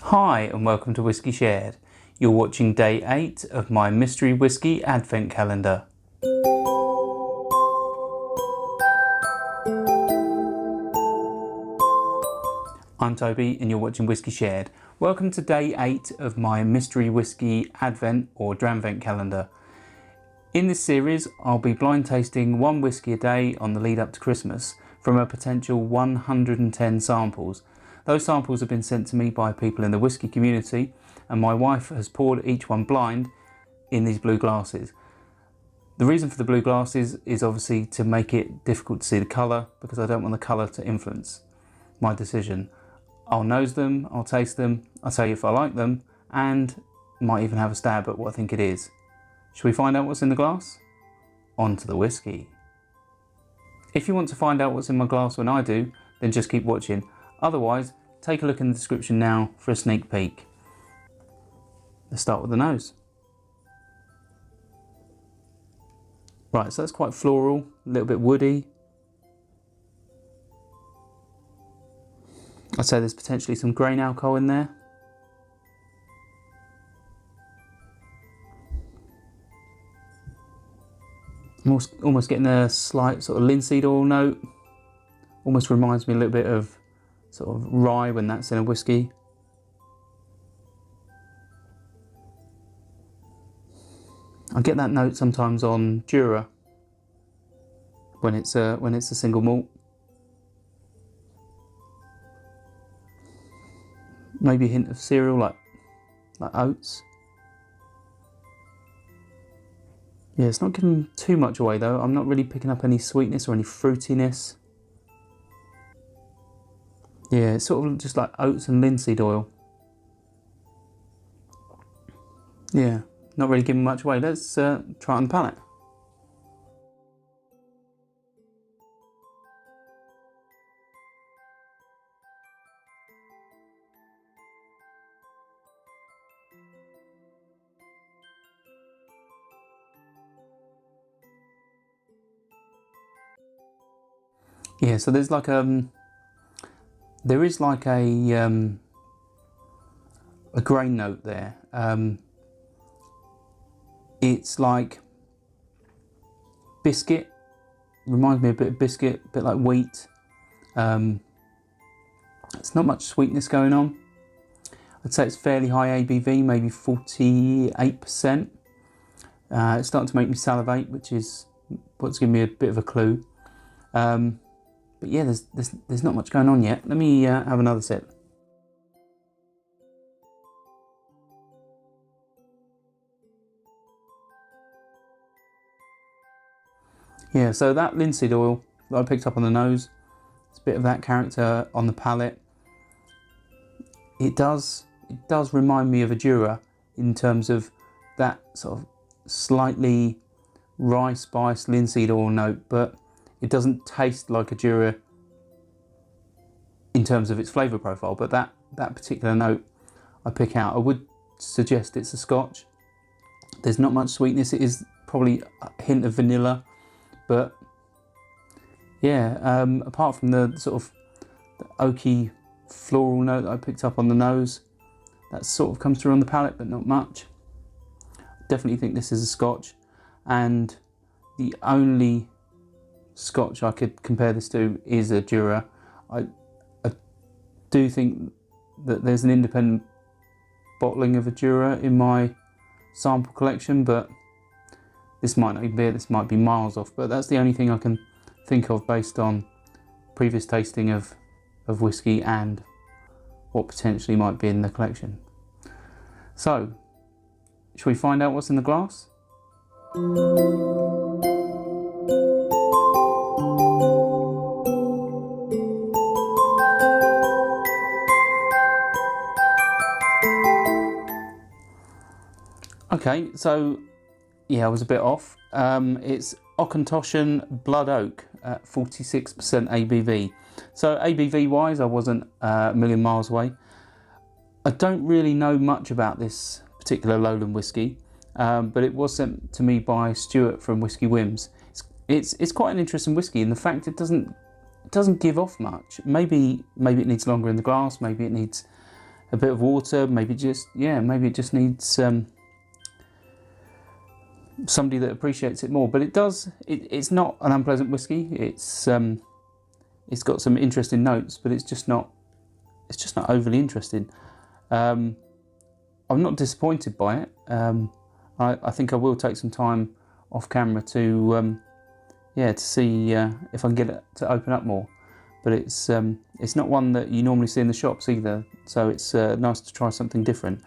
Hi and welcome to Whiskey Shared. You're watching day 8 of my mystery whiskey advent calendar. I'm Toby and you're watching Whiskey Shared. Welcome to day 8 of my mystery whiskey advent or dramvent calendar. In this series I'll be blind tasting one whiskey a day on the lead up to Christmas from a potential 110 samples. Those samples have been sent to me by people in the whiskey community and my wife has poured each one blind in these blue glasses. The reason for the blue glasses is obviously to make it difficult to see the colour, because I don't want the colour to influence my decision. I'll nose them, I'll taste them, I'll tell you if I like them, and might even have a stab at what I think it is. Shall we find out what's in the glass? On to the whiskey. If you want to find out what's in my glass when I do, then just keep watching. Otherwise, take a look in the description now for a sneak peek. Let's start with the nose. Right, so that's quite floral, a little bit woody. I'd say there's potentially some grain alcohol in there. I'm almost getting a slight sort of linseed oil note. Almost reminds me a little bit of sort of rye when that's in a whiskey. I get that note sometimes on Jura when it's a single malt. Maybe a hint of cereal like oats. Yeah, it's not giving too much away though. I'm not really picking up any sweetness or any fruitiness. Yeah, it's sort of just like oats and linseed oil. Yeah, not really giving much away. Let's try it on the palate. Yeah, so there's like there is like a grain note there. It's like biscuit, reminds me a bit of biscuit, a bit like wheat. It's not much sweetness going on. I'd say it's fairly high ABV, maybe 48%. It's starting to make me salivate, which is what's giving me a bit of a clue. But yeah, there's not much going on yet. Let me have another sip. Yeah, so that linseed oil that I picked up on the nose, it's a bit of that character on the palate. It does remind me of a Jura in terms of that sort of slightly rye spice linseed oil note, but it doesn't taste like a Jura in terms of its flavour profile, but that particular note I pick out. I would suggest it's a Scotch. There's not much sweetness. It is probably a hint of vanilla, but yeah, apart from the sort of the oaky floral note that I picked up on the nose, that sort of comes through on the palate, but not much. Definitely think this is a Scotch, and the only Scotch I could compare this to is a Jura. I do think that there's an independent bottling of a Jura in my sample collection, but this might not be it, this might be miles off, but that's the only thing I can think of based on previous tasting of whiskey and what potentially might be in the collection. So, shall we find out what's in the glass? Okay, so yeah, I was a bit off. It's Auchentoshan Blood Oak at 46% ABV. So ABV wise, I wasn't a million miles away. I don't really know much about this particular lowland whiskey, but it was sent to me by Stuart from Whisky Whims. It's quite an interesting whiskey in the fact it doesn't give off much. Maybe it needs longer in the glass. Maybe it needs a bit of water, maybe it just needs somebody that appreciates it more. But it's not an unpleasant whiskey. It's got some interesting notes, but it's just not overly interesting. I'm not disappointed by it. I think I will take some time off camera to see if I can get it to open up more. But it's not one that you normally see in the shops either, so it's nice to try something different.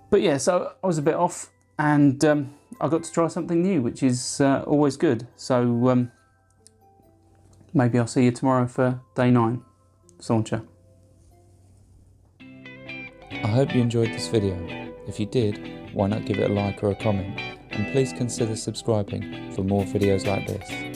But yeah, so I was a bit off, and I got to try something new, which is always good. So maybe I'll see you tomorrow for day 9. Sauncher. I hope you enjoyed this video. If you did, why not give it a like or a comment, and please consider subscribing for more videos like this.